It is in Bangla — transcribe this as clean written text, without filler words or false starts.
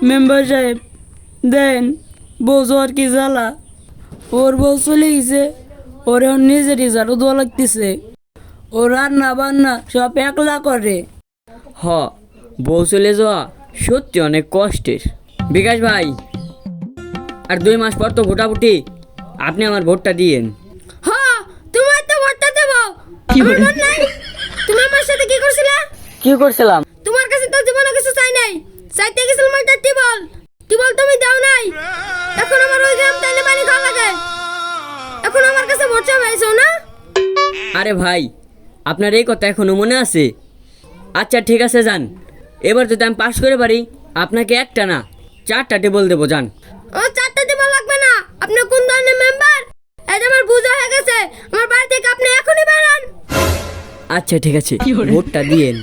মেম্বার সাহেব দেন বউ আর কি জ্বালা। ওর বউ চলে গেছে, ওর এখন নিজেরই ঝাড়ু দেওয়া লাগতেছে। ও রান্না বান্না সব একলা করে। হ, বউ চলে যাওয়া সত্যি অনেক কষ্টের। বিকাশ ভাই, আর 2 মাস পর তো ভোটাভুটি, আপনি আমার ভোটটা দিয়েন। হ্যাঁ, তোমার তো ভোটটা দেব। আমার মন নাই। তুমি আমার সাথে কি করছিলে? কি করছিলাম? তোমার কাছে তো জীবনে কিছু চাই নাই। চাইতে গেছিলাম একটা টিবল। টিবল তুমি দাও নাই। এখন আমার ওই গ্রাম তাইলে পানি খাওয়া লাগে। এখন আমার কাছে ভোট চাইছো না? আরে ভাই, আপনার এই কথা এখনো মনে আছে? আচ্ছা ঠিক আছে, যান। এবার যদি আমি পাস করে পারি, আপনাকে একটা না 4টা টেবল দেবো, যান। ও 4টা টিবল লাগবে না। আপনি কোন ধরনের মেম্বার এটা আমার বোঝা হয়ে গেছে। আমার বাড়ি থেকে আপনি এখনই বেরান। আচ্ছা ঠিক আছে, ভোটটা দিয়েন।